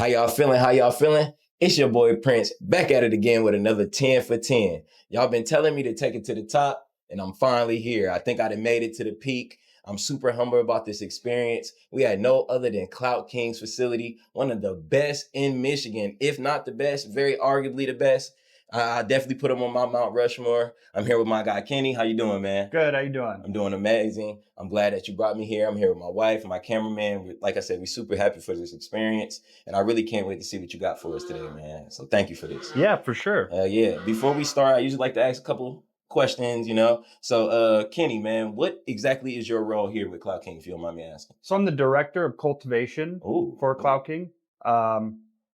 How y'all feeling? How y'all feeling? It's your boy Prince back at it again with another 10 for 10. Y'all been telling me to take it to the top, and I'm finally here. I think I done made it to the peak. I'm super humble about this experience. We had no other than Clout King's facility, one of the best in Michigan, if not the best, very arguably the best. I definitely put him on my Mount Rushmore. I'm here with my guy, Kenny. How you doing, man? Good. How you doing? I'm doing amazing. I'm glad that you brought me here. I'm here with my wife, my cameraman. Like I said, we're super happy for this experience, and I really can't wait to see what you got for us today, man. So thank you for this. Yeah, for sure. Yeah. Before we start, I usually like to ask a couple questions, you know. So, Kenny, man, what exactly is your role here with Clout King, if you don't mind me asking? So I'm the director of cultivation for Clout King.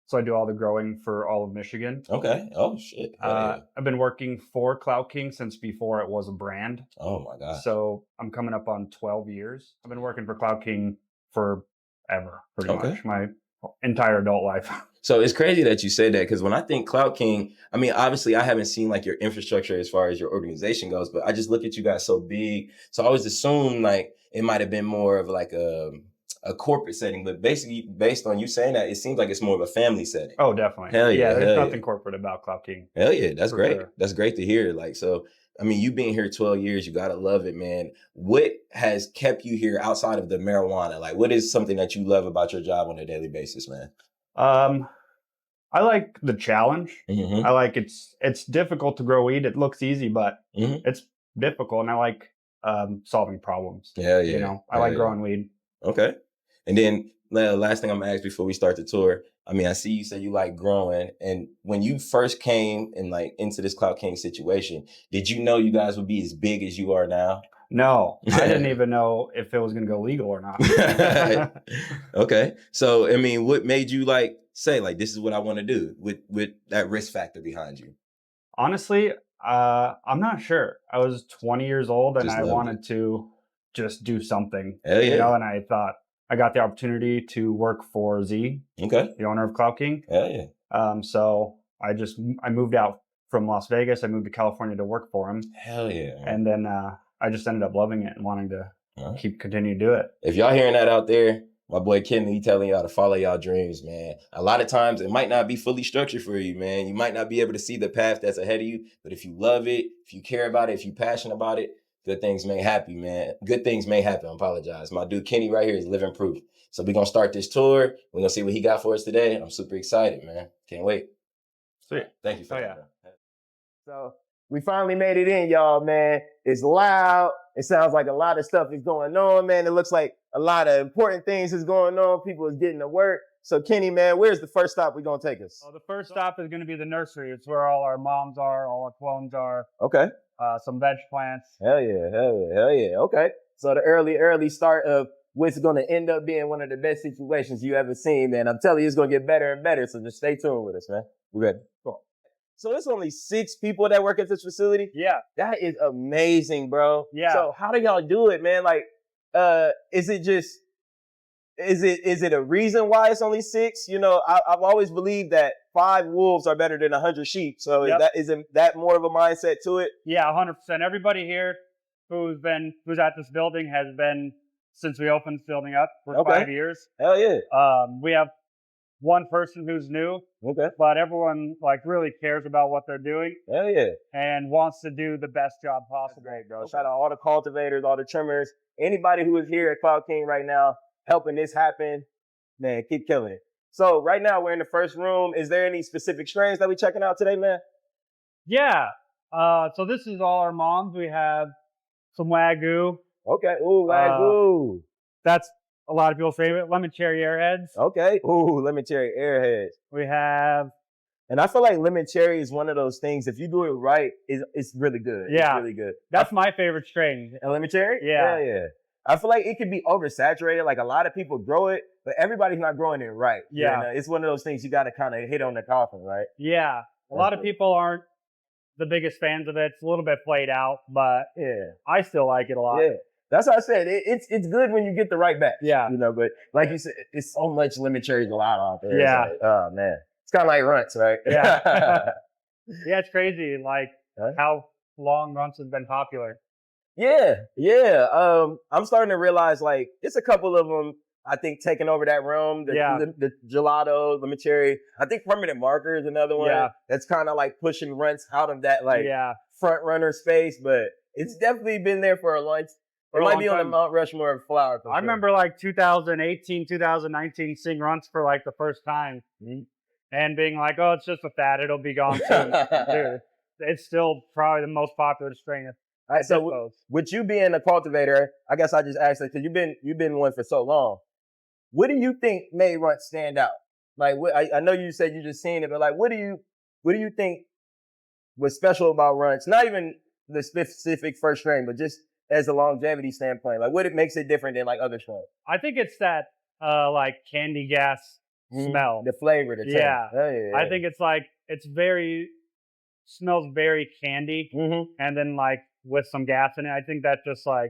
So I do all the growing for all of Michigan. Okay. Oh, shit. I've been working for Clout King since before it was a brand. Oh, my God. So I'm coming up on 12 years. I've been working for Clout King forever, pretty much, my entire adult life. So it's crazy that you said that, because when I think Clout King, I mean, obviously I haven't seen like your infrastructure as far as your organization goes, but I just look at you guys so big. So I always assume like it might have been more of like a corporate setting, but basically based on you saying that, it seems like it's more of a family setting. Oh, definitely. Hell yeah. There's nothing corporate about Clout King. Hell yeah. That's great. Sure. That's great to hear. Like, so, I mean, you've been here 12 years. You got to love it, man. What has kept you here outside of the marijuana? Like, what is something that you love about your job on a daily basis, man? I like the challenge. Mm-hmm. I like it's difficult to grow weed. It looks easy, but it's difficult. And I like solving problems. Yeah, yeah. You know, I like growing weed. Okay. And then the last thing I'm gonna ask before we start the tour. I mean, I see you said you like growing, and when you first came and like into this Clout King situation, did you know you guys would be as big as you are now? No, I didn't even know if it was going to go legal or not. Okay. So, I mean, what made you like say like, this is what I want to do with that risk factor behind you? Honestly, I'm not sure. I was 20 years old and I wanted to just do something, you know, and I thought I got the opportunity to work for Z, the owner of Clout King. Hell yeah. So I moved out from Las Vegas. I moved to California to work for him. Hell yeah. And then, I just ended up loving it and wanting to continue to do it. If y'all hearing that out there, my boy Kenny, he telling y'all to follow y'all dreams, man. A lot of times it might not be fully structured for you, man. You might not be able to see the path that's ahead of you, but if you love it, if you care about it, if you're passionate about it, good things may happen, man. Good things may happen. I apologize. My dude Kenny right here is living proof. So we're going to start this tour. We're going to see what he got for us today. I'm super excited, man. Can't wait. Sweet. Thank you for that. Yeah. So we finally made it in, y'all, man. It's loud. It sounds like a lot of stuff is going on, man. It looks like a lot of important things is going on. People is getting to work. So Kenny, man, where's the first stop we're going to take us? Well, the first stop is going to be the nursery. It's where all our moms are, all our clones are. Okay. Some veg plants. Hell yeah, hell yeah, hell yeah. Okay. So the early start of what's going to end up being one of the best situations you ever seen, man. I'm telling you, it's going to get better and better. So just stay tuned with us, man. We're ready. Cool. So there's only 6 people that work at this facility? Yeah. That is amazing, bro. Yeah. So how do y'all do it, man? Like, is it a reason why it's only 6? You know, I've always believed that 5 wolves are better than 100 sheep. So isn't that more of a mindset to it? Yeah, 100%. Everybody here who's at this building has been since we opened this building up for 5 years. Hell yeah. We have one person who's new, but everyone like really cares about what they're doing. Hell yeah. And wants to do the best job possible. That's great, bro. Shout out all the cultivators, all the trimmers, anybody who is here at Clout King right now, helping this happen. Man, keep killing it. So right now we're in the first room. Is there any specific strains that we checking out today, man? Yeah. So this is all our moms. We have some Wagyu. Okay. Ooh, Wagyu. That's a lot of people's favorite. Lemon cherry airheads. Okay. Ooh, lemon cherry airheads. We have. And I feel like lemon cherry is one of those things, if you do it right, it's really good. Yeah. It's really good. That's my favorite strain. And lemon cherry? Yeah. Yeah. I feel like it could be oversaturated. Like a lot of people grow it, but everybody's not growing it right. Yeah. You know, it's one of those things you got to kind of hit on the coffin, right? Yeah. A lot of people aren't the biggest fans of it. It's a little bit played out, but I still like it a lot. Yeah. That's what I said. It's good when you get the right batch. Yeah. You know, but like you said, it's so much lemon cherry gelato out there. Yeah. Like, oh man. It's kind of like Runts, right? Yeah. Yeah, it's crazy. Like how long Runts has been popular. Yeah. I'm starting to realize like it's a couple of them I think taking over that room, the gelato, limoncello. I think permanent marker is another one. Yeah. That's kind of like pushing runts out of that like front runner space, but it's definitely been there for a long time. It might be on the Mount Rushmore of flower. I remember like 2018, 2019 seeing runts for like the first time and being like, oh, it's just a fad. It'll be gone soon. Dude, it's still probably the most popular strain. All right, so with you being a cultivator, I guess I just asked that because you've been one for so long. What do you think made runts stand out? Like, I know you said you just seen it, but like, what do you think was special about runts? Not even the specific first strain, but just as a longevity standpoint, like what it makes it different than like other strains? I think it's that like candy gas smell, the flavor, the taste. Yeah. I think it's like smells very candy, and then like with some gas in it. I think that just like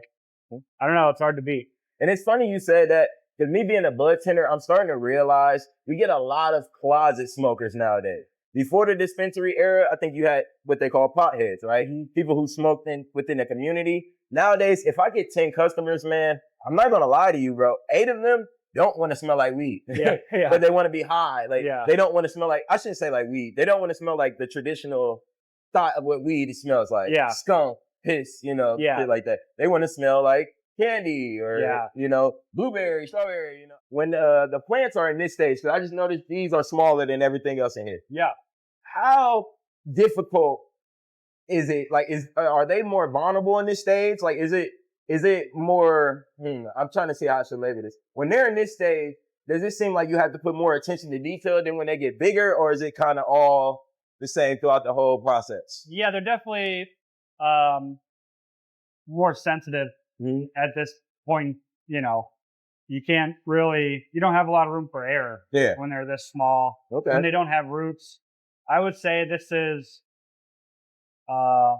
I don't know, it's hard to beat. And it's funny you said that because me being a bud tender, I'm starting to realize we get a lot of closet smokers nowadays. Before the dispensary era, I think you had what they call potheads, right? People who smoked within the community. Nowadays, if I get 10 customers, man, I'm not going to lie to you, bro. 8 of them don't want to smell like weed. But they want to be high. Like, they don't want to smell like, I shouldn't say like weed. They don't want to smell like the traditional thought of what weed smells like. Skunk, piss, shit like that. They want to smell like candy or, blueberry, strawberry, When the plants are in this stage, because I just noticed these are smaller than everything else in here. Yeah. How difficult is it? Like, are they more vulnerable in this stage? Like, is it more, I'm trying to see how I should label this. When they're in this stage, does it seem like you have to put more attention to detail than when they get bigger, or is it kind of all the same throughout the whole process? Yeah, they're definitely more sensitive at this point. You can't really, you don't have a lot of room for error when they're this small. Okay. When they don't have roots. I would say this is, I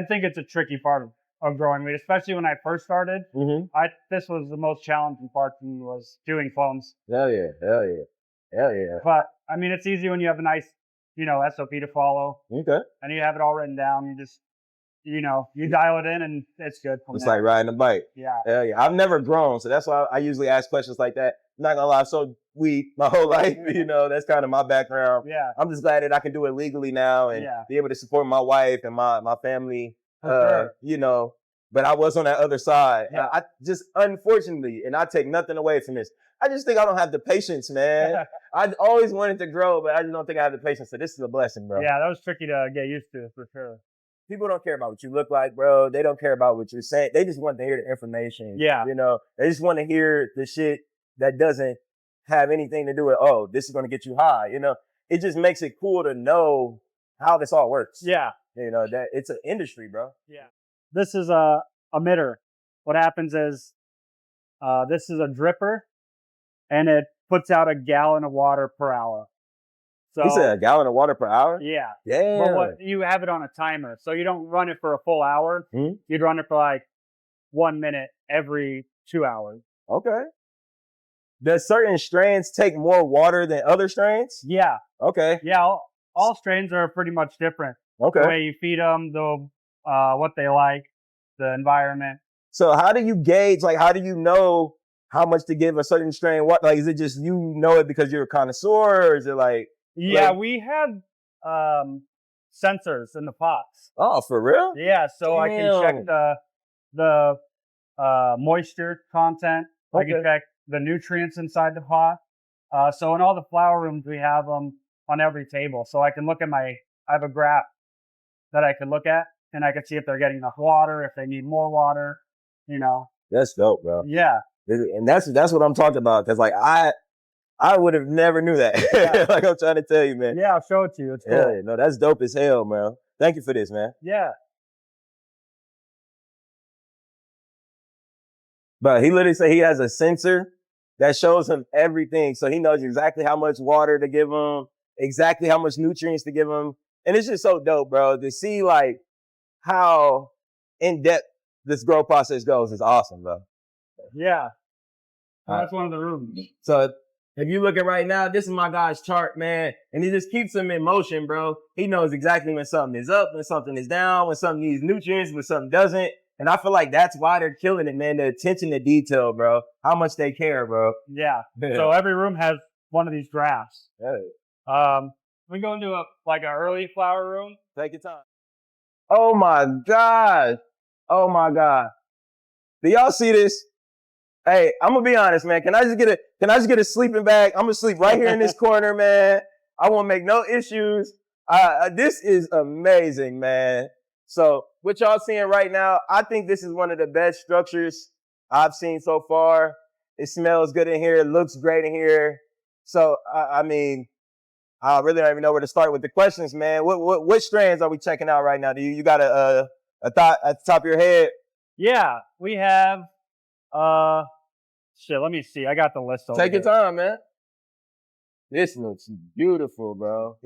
think it's a tricky part of growing weed, especially when I first started. This was the most challenging part for me, was doing foams. Hell yeah. But I mean, it's easy when you have a nice, SOP to follow. Okay. And you have it all written down. You just, you dial it in and it's good. It's like riding a bike. Yeah. Hell yeah. I've never grown, so that's why I usually ask questions like that. I'm not gonna lie, I've sold weed my whole life. That's kind of my background. Yeah. I'm just glad that I can do it legally now and be able to support my wife and my family. But I was on that other side. Yeah. I just, unfortunately, and I take nothing away from this, I just think I don't have the patience, man. I always wanted to grow, but I just don't think I have the patience. So this is a blessing, bro. Yeah, that was tricky to get used to, for sure. People don't care about what you look like, bro. They don't care about what you're saying. They just want to hear the information. Yeah. They just want to hear the shit that doesn't have anything to do with, oh, this is going to get you high. It just makes it cool to know how this all works. Yeah. That it's an industry, bro. Yeah. This is a emitter. What happens is, this is a dripper, and it puts out a gallon of water per hour. So, you said a gallon of water per hour? Yeah. Yeah. But you have it on a timer, so you don't run it for a full hour. You'd run it for like 1 minute every 2 hours. Okay. Does certain strains take more water than other strains? Yeah. Okay. Yeah. All strains are pretty much different. Okay. The way you feed them, what they like, the environment. So how do you gauge? Like, how do you know how much to give a certain strain? What, like, is it just you know it because you're a connoisseur, or is it like? Yeah, we have sensors in the pots. Oh, for real? Yeah, so I can check the moisture content. I can check the nutrients inside the pot. So in all the flower rooms, we have them on every table. So I can look at I have a graph that I can look at, and I can see if they're getting enough water, if they need more water, That's dope, bro. Yeah. And that's what I'm talking about. Cause like I would have never knew that. Yeah. Like I'm trying to tell you, man. Yeah, I'll show it to you. It's cool. Yeah, no, that's dope as hell, man. Thank you for this, man. Yeah. But he literally said he has a sensor that shows him everything. So he knows exactly how much water to give him, exactly how much nutrients to give him. And it's just so dope, bro. To see like how in depth this grow process goes is awesome, bro. Yeah. That's one of the rooms. So if you looking right now, this is my guy's chart, man. And he just keeps him in motion, bro. He knows exactly when something is up, when something is down, when something needs nutrients, when something doesn't. And I feel like that's why they're killing it, man. The attention to detail, bro. How much they care, bro. Yeah. So every room has one of these graphs. We go into an early flower room. Take your time. Oh my God. Oh my God. Do y'all see this? Hey, I'm gonna be honest, man. Can I just get a sleeping bag? I'm gonna sleep right here in this corner, man. I won't make no issues. This is amazing, man. So what y'all seeing right now, I think this is one of the best structures I've seen so far. It smells good in here. It looks great in here. So, I mean, I really don't even know where to start with the questions, man. What strands are we checking out right now? Do you got a thought at the top of your head? Yeah, we have, let me see. I got the list over Take your time, man. This looks beautiful, bro.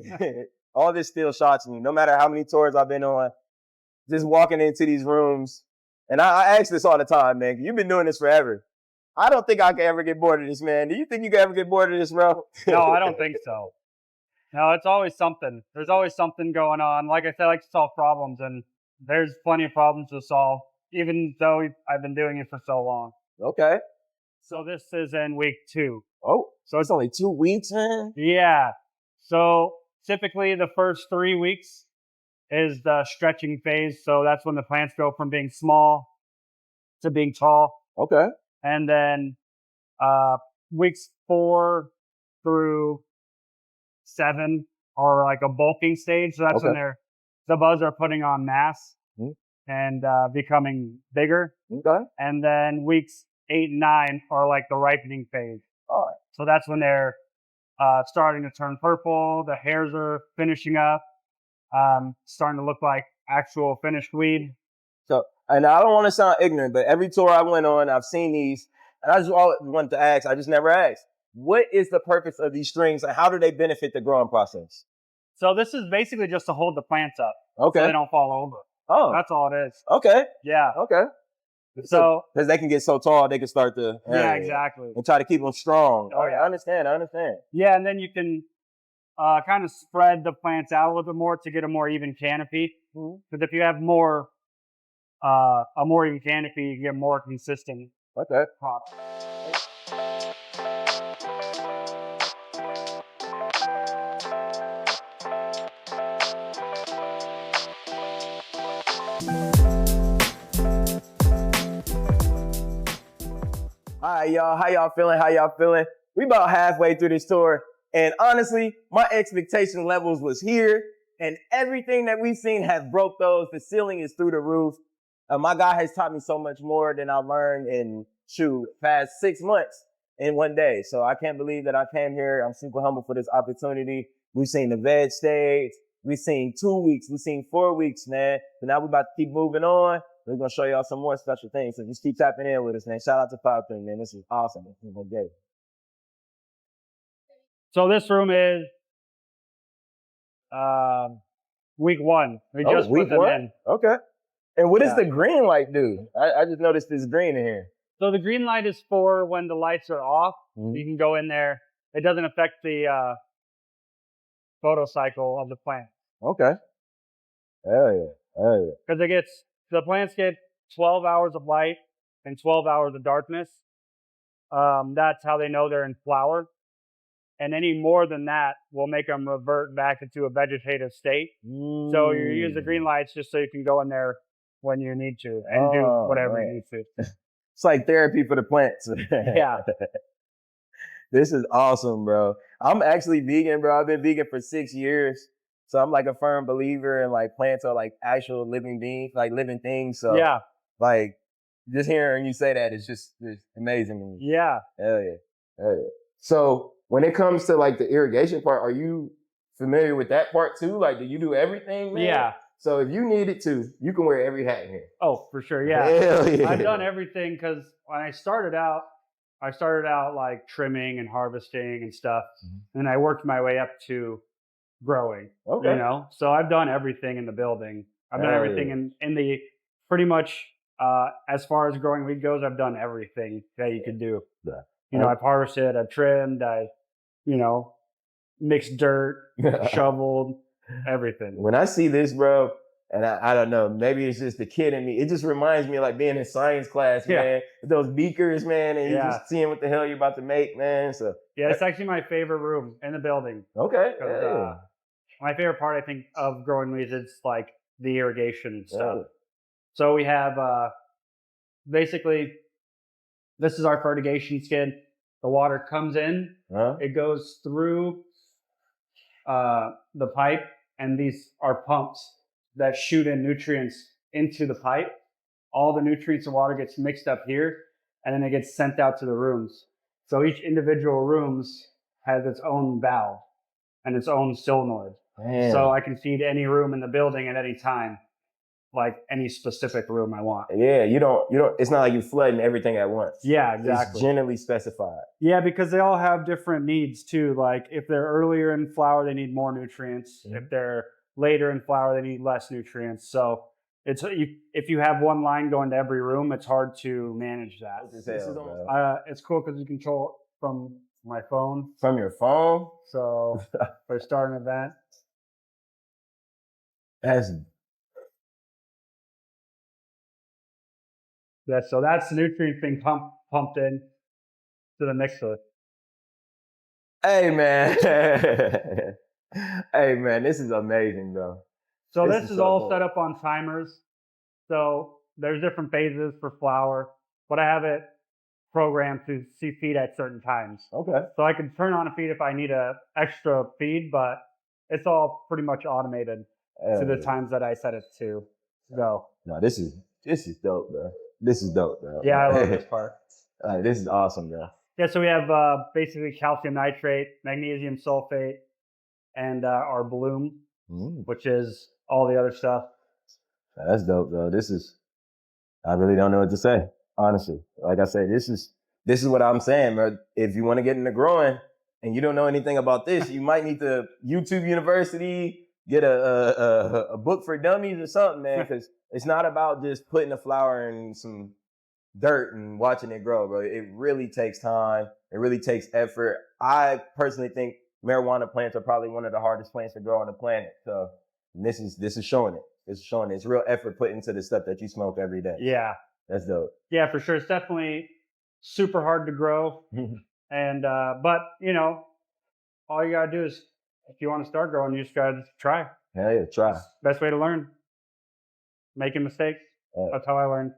All this still shocks me. No matter how many tours I've been on, just walking into these rooms. And I ask this all the time, man. You've been doing this forever. I don't think I can ever get bored of this, man. Do you think you can ever get bored of this, bro? No, I don't think so. No, it's always something. There's always something going on. Like I said, I like to solve problems, and there's plenty of problems to solve, even though I've been doing it for so long. Okay. So this is in week 2. Oh, so it's only 2 weeks, man? Yeah. So typically the first 3 weeks is the stretching phase. So that's when the plants go from being small to being tall. Okay. And then weeks 4 through 7 are like a bulking stage. So that's when the buds are putting on mass and becoming bigger. Okay. And then weeks 8 and 9 are like the ripening phase. All right. So that's when they're starting to turn purple. The hairs are finishing up, starting to look like actual finished weed. So, and I don't want to sound ignorant, but every tour I went on, I've seen these, and I just always wanted to ask, I just never asked, what is the purpose of these strings and how do they benefit the growing process? So this is basically just to hold the plants up. Okay. So they don't fall over. Oh. That's all it is. Okay. Yeah. Okay. So, because they can get so tall, they can start to. Yeah, exactly. And try to keep them strong. Oh, yeah. I understand. Yeah, and then you can kind of spread the plants out a little bit more to get a more even canopy. Because if you have a more even canopy, you get more consistent crops. All right, y'all. How y'all feeling? We about halfway through this tour. And honestly, my expectation levels was here. And everything that we've seen has broke those. The ceiling is through the roof. My guy has taught me so much more than I learned in, past 6 months in one day. So I can't believe that I came here. I'm super humble for this opportunity. We've seen the veg stage. We've seen 2 weeks. We've seen 4 weeks, man. So now we're about to keep moving on. We're going to show y'all some more special things. So just keep tapping in with us, man. Shout out to Clout King, man. This is awesome. So this room is week 1. We just put them in. Okay. And what does the green light do? I just noticed this green in here. So the green light is for when the lights are off. You can go in there. It doesn't affect the photo cycle of the plant. Okay. Hell yeah. Because the plants get 12 hours of light and 12 hours of darkness. That's how they know they're in flower. And any more than that will make them revert back into a vegetative state. So you use the green lights just so you can go in there when you need to and do whatever you need to. It's like therapy for the plants. Yeah. This is awesome, bro. I'm actually vegan, bro. I've been vegan for 6 years. So I'm like a firm believer in like plants are like actual living beings, like living things. So yeah, like just hearing you say that is just amazing. Yeah. Hell yeah. So when it comes to like the irrigation part, are you familiar with that part too? Like, do you do everything, man? Yeah. So if you needed to, you can wear every hat in here. Oh, for sure. Yeah. Hell yeah. I've done everything because when I started out like trimming and harvesting and stuff. And I worked my way up to growing, you know? So I've done everything in the building. I've done everything in the pretty much, as far as growing weed goes, I've done everything that you could do. Yeah. You know, I've harvested, I've trimmed, mixed dirt, shoveled, everything. When I see this, bro, And I don't know, maybe it's just the kid in me. It just reminds me of like being in science class, man. With those beakers, man, and you just seeing what the hell you're about to make, man. So yeah, it's actually my favorite room in the building. Okay. My favorite part, I think, of growing weeds is like the irrigation stuff. So we have basically, this is our fertigation skid. The water comes in, it goes through the pipe, and these are pumps that shoot in nutrients into the pipe. All the nutrients and water gets mixed up here, and then it gets sent out to the rooms. So each individual rooms has its own valve and its own solenoid. Man. So I can feed any room in the building at any time, like any specific room I want. Yeah, you don't, it's not like you're flooding everything at once. Yeah, exactly. It's generally specified. Yeah, because they all have different needs too. Like if they're earlier in flower, they need more nutrients. Mm-hmm. If they're later in flower, they need less nutrients. So it's if you have one line going to every room, it's hard to manage that. It's cool because you control it from my phone. From your phone? So we're starting an event. So that's the nutrient being pumped in to the mixer. Hey man, hey man, this is amazing, bro. So this is all cool. Set up on timers. So there's different phases for flower, but I have it programmed to see feed at certain times. Okay. So I can turn on a feed if I need a extra feed, but it's all pretty much automated to the times that I set it to go. No, this is dope, bro. This is dope, bro. Yeah, I love this part. This is awesome, bro. Yeah, so we have basically calcium nitrate, magnesium sulfate, and our bloom, which is all the other stuff. That's dope, though. I really don't know what to say, honestly. Like I said, this is what I'm saying, bro. If you want to get into growing and you don't know anything about this, you might need to YouTube University, get a book for dummies or something, man, because it's not about just putting a flower in some dirt and watching it grow, bro. It really takes time. It really takes effort. I personally think marijuana plants are probably one of the hardest plants to grow on the planet. So this is showing it. It's showing it. It's real effort put into the stuff that you smoke every day. Yeah. That's dope. Yeah, for sure. It's definitely super hard to grow. And but you know, all you gotta do is if you want to start growing, you just gotta try. Hell yeah, try. Best way to learn. Making mistakes. That's how I learned.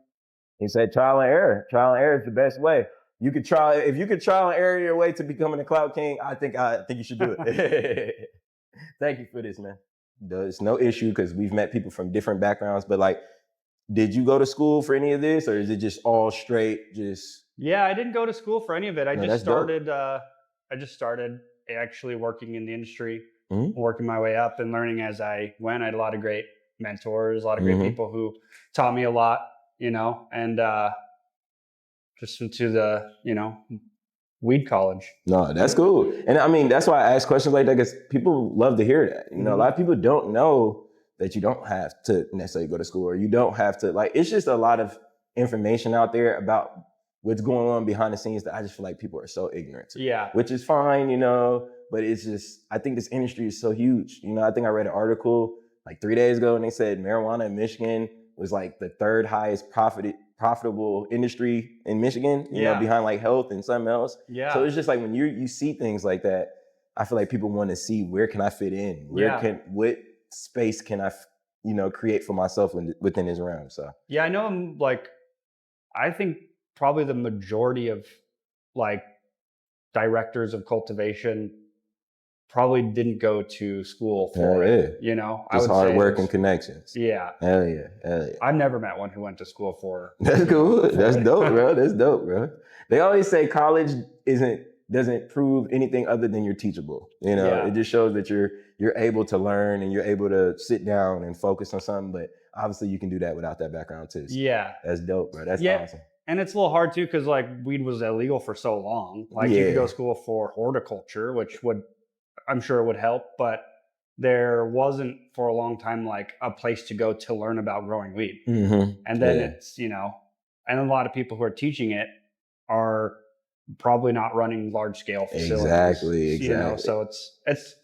He said trial and error. Trial and error is the best way. If you could trial and error your way to becoming a Clout King, I think you should do it. Thank you for this, man. There's no issue because we've met people from different backgrounds, but like, did you go to school for any of this, or is it just all straight? Yeah, I didn't go to school for any of it. I just started actually working in the industry, working my way up and learning as I went. I had a lot of great mentors, a lot of great people who taught me a lot, you know, and just into the, you know, weed college. No, that's cool. And I mean, that's why I ask questions like that, because people love to hear that. You know, a lot of people don't know that you don't have to necessarily go to school, or you don't have to, like, it's just a lot of information out there about what's going on behind the scenes that I just feel like people are so ignorant to. Yeah. Which is fine, you know, but it's just, I think this industry is so huge. You know, I think I read an article like 3 days ago and they said marijuana in Michigan was like the third highest profitable industry in Michigan, you know, behind like health and something else. Yeah. So it's just like when you see things like that, I feel like people want to see, where can I fit in? What space can I, you know, create for myself within this realm? So yeah, I know. Like, I think probably the majority of like directors of cultivation probably didn't go to school for it. You know, just hard work and connections. Yeah. Hell yeah. Hell yeah. I've never met one who went to school for. That's cool. That's dope, bro. That's dope, bro. They always say college doesn't prove anything other than you're teachable. You know, it just shows that you're able to learn and you're able to sit down and focus on something. But obviously, you can do that without that background too. So yeah, that's dope, bro. That's awesome. And it's a little hard too, because like weed was illegal for so long. Like you could go to school for horticulture, which I'm sure would help, but there wasn't for a long time like a place to go to learn about growing weed. And then it's, you know, and a lot of people who are teaching it are probably not running large scale facilities. Exactly. You know, so it's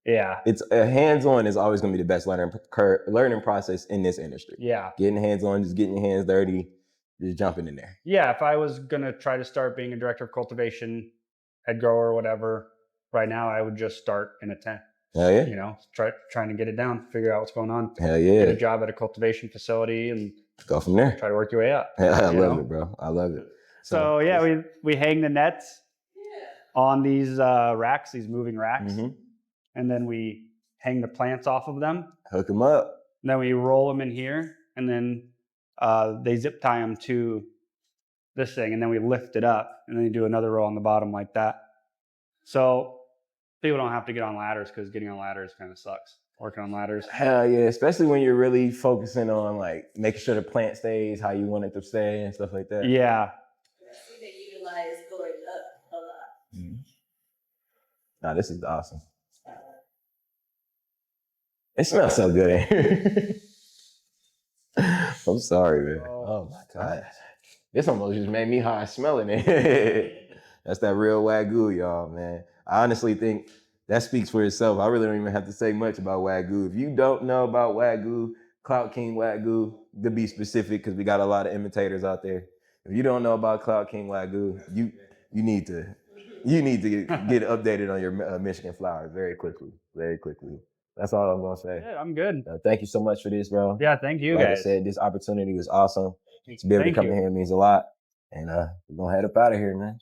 Yeah. It's hands-on is always going to be the best learning process in this industry. Yeah. Getting hands-on, just getting your hands dirty, just jumping in there. Yeah. If I was going to try to start being a director of cultivation, head grower, or whatever, right now I would just start in a tent. Hell yeah. You know, trying to get it down, figure out what's going on. Hell yeah. Get a job at a cultivation facility and go from there. Try to work your way up. I love it, bro. I love it. So yeah, we hang the nets on these racks, these moving racks, and then we hang the plants off of them. Hook them up. And then we roll them in here, and then they zip tie them to this thing, and then we lift it up, and then you do another row on the bottom like that. So people don't have to get on ladders, because getting on ladders kind of sucks. Working on ladders. Hell yeah, especially when you're really focusing on like making sure the plant stays how you want it to stay and stuff like that. Yeah. They utilize going up a lot. Nah, this is awesome. It smells so good in here. I'm sorry, man. Oh my God. This almost just made me high smelling it. That's that real Wagyu, y'all, man. I honestly think that speaks for itself. I really don't even have to say much about Wagyu. If you don't know about Wagyu, Clout King Wagyu, to be specific, because we got a lot of imitators out there. If you don't know about Clout King Wagyu, you need to get updated on your Michigan flowers very quickly. That's all I'm gonna say. Yeah, I'm good. Thank you so much for this, bro. Yeah, thank you, like guys. I said, this opportunity was awesome. To be able to come in here means a lot. And we're gonna head up out of here, man.